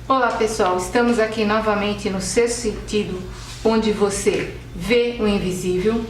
Olá pessoal, estamos aqui novamente no Sexto Sentido, onde você vê o invisível,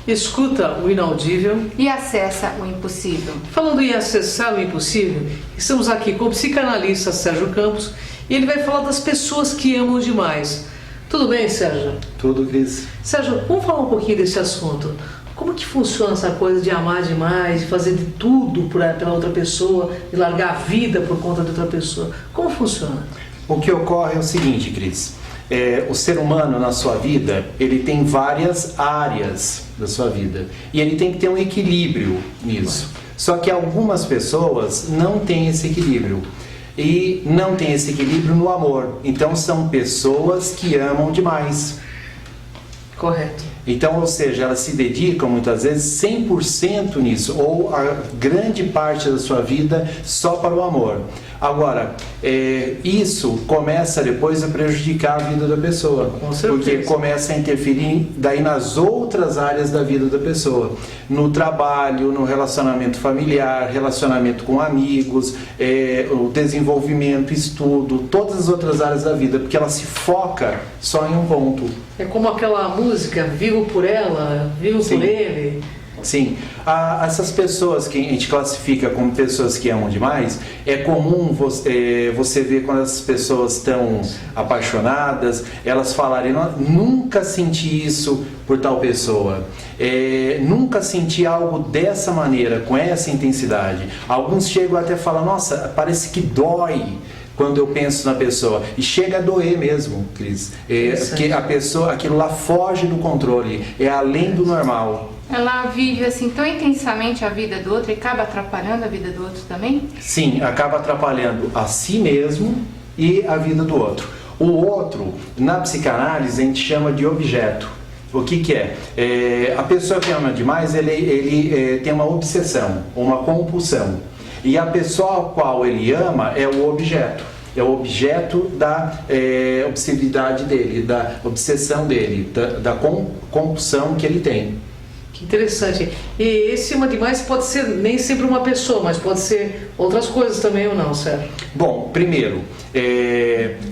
escuta o inaudível e acessa o impossível. Falando em acessar o impossível, estamos aqui com o psicanalista Sérgio Campos e ele vai falar das pessoas que amam demais. Tudo bem, Sérgio? Tudo, Cris. Sérgio, vamos falar um pouquinho desse assunto. Como que funciona essa coisa de amar demais, de fazer de tudo pela outra pessoa, de largar a vida por conta de outra pessoa? Como funciona? O que ocorre é o seguinte, Cris. O ser humano na sua vida, ele tem várias áreas da sua vida. E ele tem que ter um equilíbrio nisso. Só que algumas pessoas não têm esse equilíbrio. E não tem esse equilíbrio no amor. Então são pessoas que amam demais. Correto. Então, ou seja, elas se dedicam muitas vezes 100% nisso, ou a grande parte da sua vida só para o amor. Agora, isso começa depois a prejudicar a vida da pessoa, porque começa a interferir daí nas outras áreas da vida da pessoa, no trabalho, no relacionamento familiar, relacionamento com amigos, o desenvolvimento, estudo, todas as outras áreas da vida, porque ela se foca só em um ponto. É como aquela música, vivo por ela, vivo Sim. por ele. Sim, essas pessoas que a gente classifica como pessoas que amam demais, é comum você ver quando as pessoas estão apaixonadas, elas falarem, nunca senti isso por tal pessoa, nunca senti algo dessa maneira, com essa intensidade. Alguns chegam até a falar, nossa, parece que dói quando eu penso na pessoa, e chega a doer mesmo, Cris, que a pessoa, aquilo lá foge do controle, é além do normal. Ela vive assim tão intensamente a vida do outro e acaba atrapalhando a vida do outro também? Sim, acaba atrapalhando a si mesmo e a vida do outro. O outro, na psicanálise, a gente chama de objeto. O que é? A pessoa que ama demais, ele tem uma obsessão, uma compulsão. E a pessoa ao qual ele ama é o objeto. É o objeto da obsessividade dele, da obsessão dele, da compulsão que ele tem. Que interessante. E esse ama demais pode ser nem sempre uma pessoa, mas pode ser outras coisas também ou não, Sérgio? Bom, primeiro,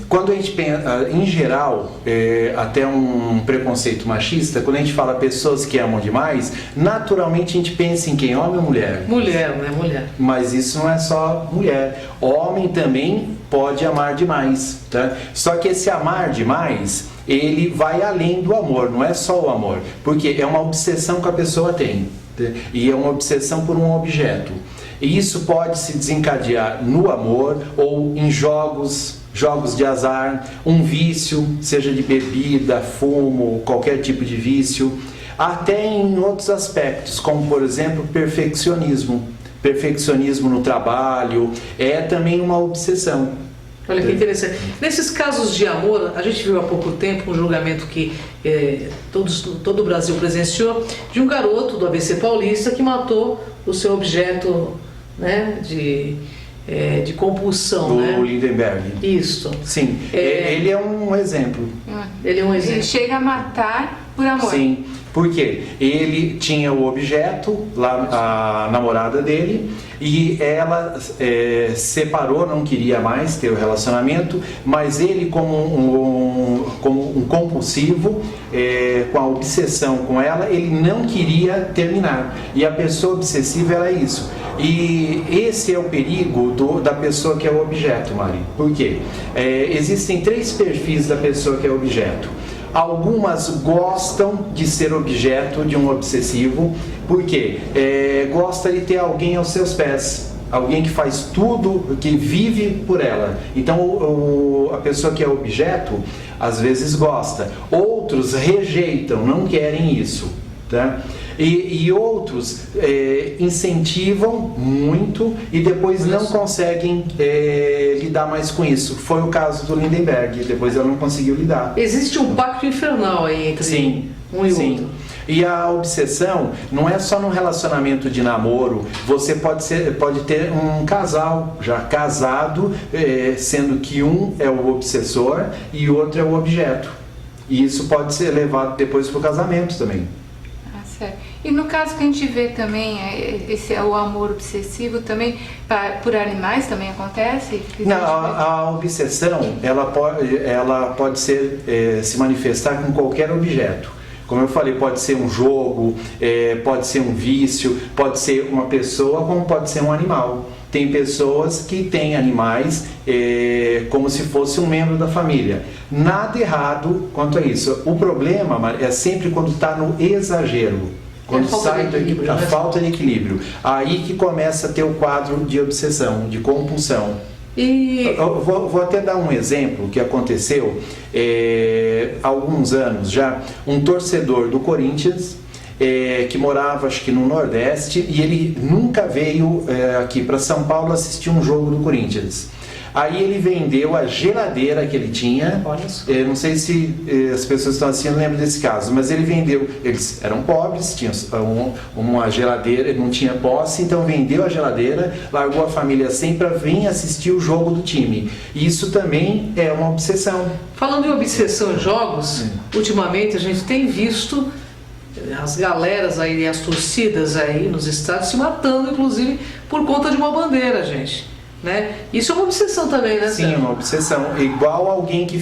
quando a gente pensa, em geral, até um preconceito machista, quando a gente fala pessoas que amam demais, naturalmente a gente pensa em quem? Homem ou mulher? Mulher, né? Mulher. Mas isso não é só mulher. Homem também pode amar demais, tá? Só que esse amar demais, ele vai além do amor, não é só o amor, porque é uma obsessão que a pessoa tem, tá? E é uma obsessão por um objeto. E isso pode se desencadear no amor ou em jogos de azar, um vício, seja de bebida, fumo, qualquer tipo de vício, até em outros aspectos, como por exemplo perfeccionismo. Perfeccionismo no trabalho é também uma obsessão. Olha que interessante. Nesses casos de amor, a gente viu há pouco tempo um julgamento que todo o Brasil presenciou, de um garoto do ABC Paulista que matou o seu objeto, né, de compulsão. Do Lindenberg. Isso. Sim, ele é um exemplo. Ele é um exemplo. Ele chega a matar por amor. Sim, porque ele tinha o objeto, lá, a namorada dele, e ela separou, não queria mais ter o relacionamento, mas ele como um compulsivo, com a obsessão com ela, ele não queria terminar. E a pessoa obsessiva, ela é isso. E esse é o perigo da pessoa que é o objeto, Mari. Por quê? Existem 3 perfis da pessoa que é objeto. Algumas gostam de ser objeto de um obsessivo, porque gosta de ter alguém aos seus pés, alguém que faz tudo, que vive por ela. Então a pessoa que é objeto, às vezes gosta. Outros rejeitam, não querem isso, tá? E outros incentivam muito e depois não conseguem lidar mais com isso. Foi o caso do Lindenberg, depois ela não conseguiu lidar. Existe um pacto infernal aí entre um e outro. E a obsessão não é só num relacionamento de namoro. Você pode ter um casal já casado, sendo que um é o obsessor e o outro é o objeto. E isso pode ser levado depois para o casamento também. Ah, certo. E no caso que a gente vê também, esse é o amor obsessivo também, por animais também acontece? Não, a obsessão, ela pode se manifestar com qualquer objeto. Como eu falei, pode ser um jogo, pode ser um vício, pode ser uma pessoa, como pode ser um animal. Tem pessoas que têm animais como se fosse um membro da família. Nada errado quanto a isso. O problema é sempre quando está no exagero. Quando sai a falta de equilíbrio. Aí que começa a ter o quadro de obsessão, de compulsão. Eu vou até dar um exemplo que aconteceu há alguns anos já. Um torcedor do Corinthians que morava, acho que no Nordeste, e ele nunca veio aqui para São Paulo assistir um jogo do Corinthians. Aí ele vendeu a geladeira que ele tinha. Não sei se as pessoas estão assistindo, lembram desse caso, mas ele vendeu. Eles eram pobres, tinham uma geladeira, ele não tinha posse, então vendeu a geladeira, largou a família sem para vir assistir o jogo do time. Isso também é uma obsessão. Falando em obsessão em jogos, ultimamente a gente tem visto as galeras aí, as torcidas aí nos estádios se matando, inclusive por conta de uma bandeira, gente. Né? Isso é uma obsessão também, né? Sim, uma obsessão. Igual alguém que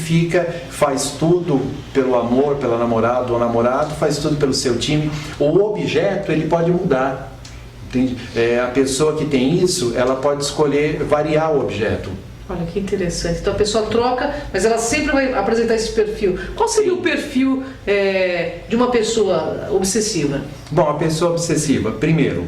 faz tudo pelo amor, pela namorada ou namorado, faz tudo pelo seu time. O objeto, ele pode mudar. Entende? A pessoa que tem isso, ela pode escolher variar o objeto. Olha que interessante. Então a pessoa troca, mas ela sempre vai apresentar esse perfil. Qual seria o perfil de uma pessoa obsessiva? Bom, a pessoa obsessiva, primeiro,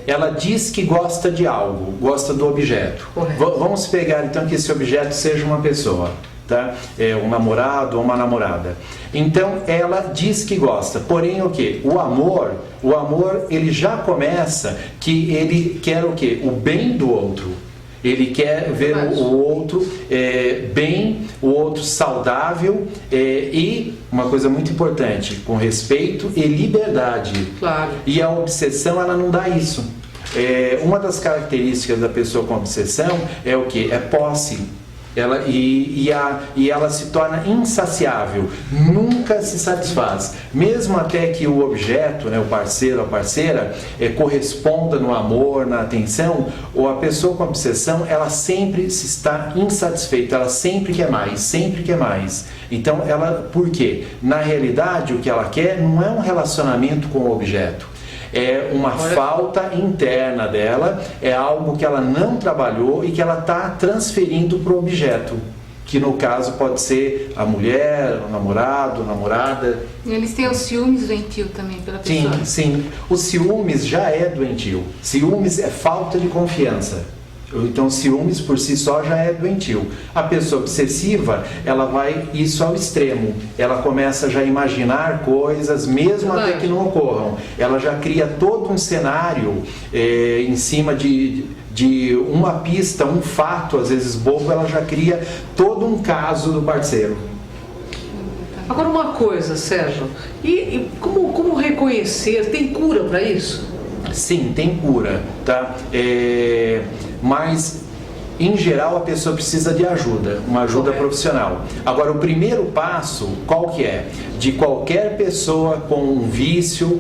ela diz que gosta de algo, gosta do objeto. Vamos pegar então que esse objeto seja uma pessoa, tá? Um namorado ou uma namorada. Então ela diz que gosta, porém o que? O amor ele já começa que ele quer o que? O bem do outro. Ele quer ver o outro bem, o outro saudável e, uma coisa muito importante, com respeito e liberdade. Claro. E a obsessão, ela não dá isso. Uma das características da pessoa com obsessão é o quê? É posse. Ela se torna insaciável, nunca se satisfaz, mesmo até que o objeto, né, o parceiro, a parceira, corresponda no amor, na atenção, ou a pessoa com obsessão, ela sempre se está insatisfeita, ela sempre quer mais, sempre quer mais. Então, por quê? Na realidade, o que ela quer não é um relacionamento com o objeto. É uma falta interna dela, é algo que ela não trabalhou e que ela está transferindo para o objeto, que no caso pode ser a mulher, o namorado, a namorada. Eles têm os ciúmes doentio também pela pessoa. Sim. O ciúmes já é doentio. Ciúmes é falta de confiança. Então, ciúmes por si só já é doentio. A pessoa obsessiva, ela vai isso ao extremo. Ela começa já a imaginar coisas, mesmo até que não ocorram. Ela já cria todo um cenário em cima de uma pista, um fato, às vezes bobo, ela já cria todo um caso do parceiro. Agora uma coisa, Sérgio, e como reconhecer? Tem cura para isso? Sim, tem cura, tá? Mas, em geral, a pessoa precisa de ajuda, uma ajuda profissional. Agora, o primeiro passo, qual que é? De qualquer pessoa com um vício,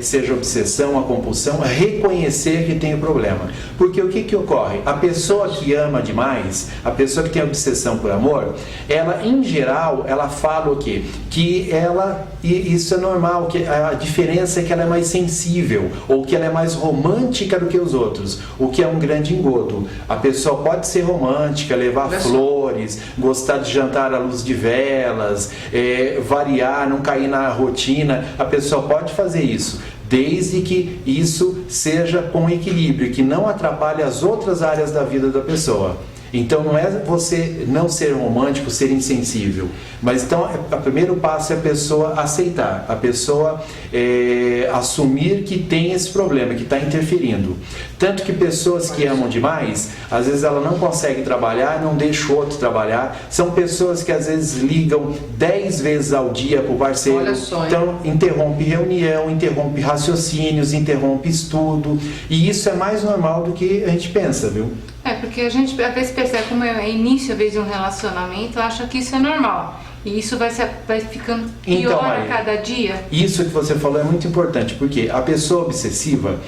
seja obsessão, a compulsão, reconhecer que tem o problema. Porque o que ocorre? A pessoa que ama demais, a pessoa que tem obsessão por amor, ela, em geral, ela fala o quê? Que ela, e isso é normal, que a diferença é que ela é mais sensível, ou que ela é mais romântica do que os outros, o que é um grande engodo. A pessoa pode ser romântica, levar flores, gostar de jantar à luz de velas, variar, não cair na rotina. A pessoa pode fazer isso, desde que isso seja com equilíbrio, que não atrapalhe as outras áreas da vida da pessoa. Então não é você não ser romântico, ser insensível, mas então o primeiro passo é a pessoa aceitar, a pessoa assumir que tem esse problema, que está interferindo. Tanto que pessoas que amam demais, às vezes ela não consegue trabalhar, não deixa o outro trabalhar. São pessoas que às vezes ligam 10 vezes ao dia para o parceiro. Olha só, então interrompe reunião, interrompe raciocínios, interrompe estudo. E isso é mais normal do que a gente pensa, viu? Porque a gente às vezes percebe como é início às vezes de um relacionamento, acha que isso é normal. E isso vai ficando pior Então, a Maria, cada dia? Isso que você falou é muito importante, porque a pessoa obsessiva,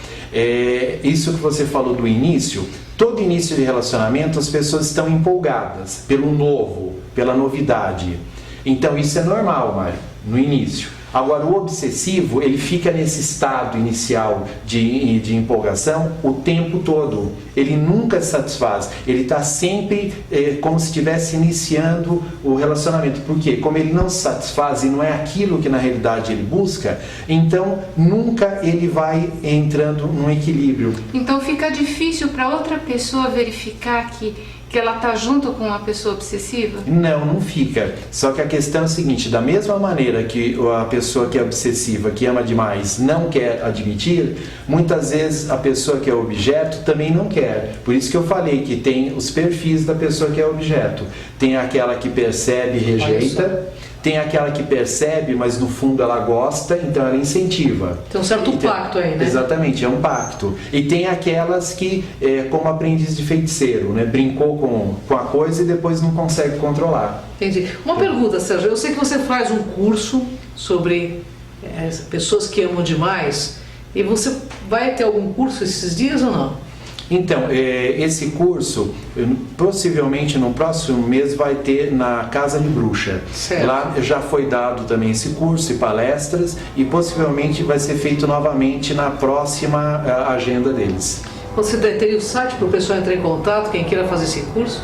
isso que você falou do início, todo início de relacionamento as pessoas estão empolgadas pelo novo, pela novidade. Então isso é normal, Mari, no início. Agora o obsessivo, ele fica nesse estado inicial de empolgação o tempo todo. Ele nunca se satisfaz. Ele está sempre como se estivesse iniciando o relacionamento. Por quê? Como ele não se satisfaz e não é aquilo que na realidade ele busca, então nunca ele vai entrando num equilíbrio. Então fica difícil para outra pessoa verificar que ela está junto com uma pessoa obsessiva? Não, não fica. Só que a questão é a seguinte, da mesma maneira que a pessoa que é obsessiva, que ama demais, não quer admitir, muitas vezes a pessoa que é objeto também não quer. Por isso que eu falei que tem os perfis da pessoa que é objeto. Tem aquela que percebe e rejeita, tem aquela que percebe, mas no fundo ela gosta, então ela incentiva. Tem um certo pacto aí, né? Exatamente, é um pacto. E tem aquelas que, como aprendiz de feiticeiro, né? Brincou com a coisa e depois não consegue controlar. Entendi. Uma pergunta, Sérgio. Eu sei que você faz um curso sobre pessoas que amam demais. E você vai ter algum curso esses dias ou não? Então, esse curso, possivelmente no próximo mês vai ter na Casa de Bruxa. Certo. Lá já foi dado também esse curso e palestras e possivelmente vai ser feito novamente na próxima agenda deles. Você teria o site para o pessoal entrar em contato, quem queira fazer esse curso?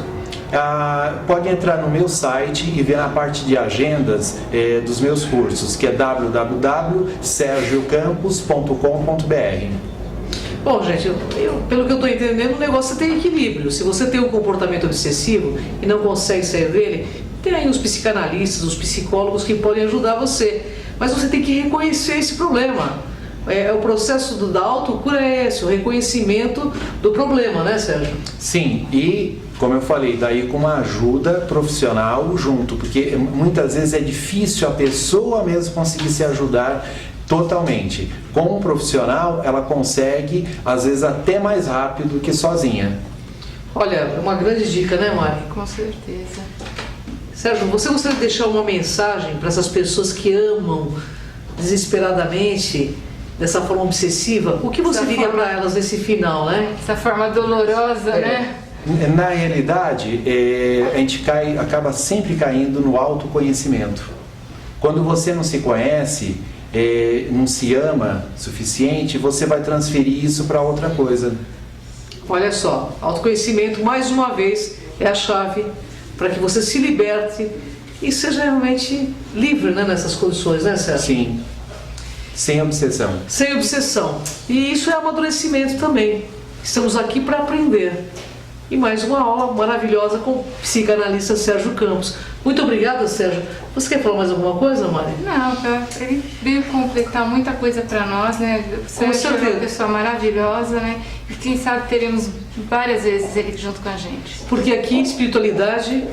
Pode entrar no meu site e ver na parte de agendas dos meus cursos, que é www.sergiocampos.com.br. Bom, gente, pelo que eu estou entendendo, o negócio tem equilíbrio. Se você tem um comportamento obsessivo e não consegue sair dele, tem aí os psicanalistas, os psicólogos que podem ajudar você. Mas você tem que reconhecer esse problema. O processo da autocura é esse, o reconhecimento do problema, né, Sérgio? Sim, e como eu falei, daí com uma ajuda profissional junto, porque muitas vezes é difícil a pessoa mesmo conseguir se ajudar totalmente. Com um profissional, ela consegue, às vezes, até mais rápido que sozinha. Olha, é uma grande dica, né, Mari? Com certeza. Sérgio, você gostaria de deixar uma mensagem para essas pessoas que amam desesperadamente, dessa forma obsessiva? O que você diria para elas nesse final, né? Essa forma dolorosa, né? Na realidade, a gente acaba sempre caindo no autoconhecimento. Quando você não se conhece, não se ama o suficiente, você vai transferir isso para outra coisa. Olha só, autoconhecimento, mais uma vez, é a chave para que você se liberte e seja realmente livre, né, nessas condições, né, Sérgio? Sim, sem obsessão. Sem obsessão. E isso é amadurecimento também. Estamos aqui para aprender. E mais uma aula maravilhosa com o psicanalista Sérgio Campos. Muito obrigada, Sérgio. Você quer falar mais alguma coisa, Mari? Não, ele veio completar muita coisa para nós, né? O Sérgio é uma pessoa maravilhosa, né? E quem sabe teremos várias vezes ele junto com a gente. Porque aqui espiritualidade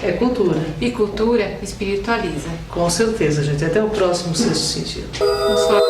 é cultura. E cultura espiritualiza. Com certeza, gente. Até o próximo Sexto Sentido. Não só...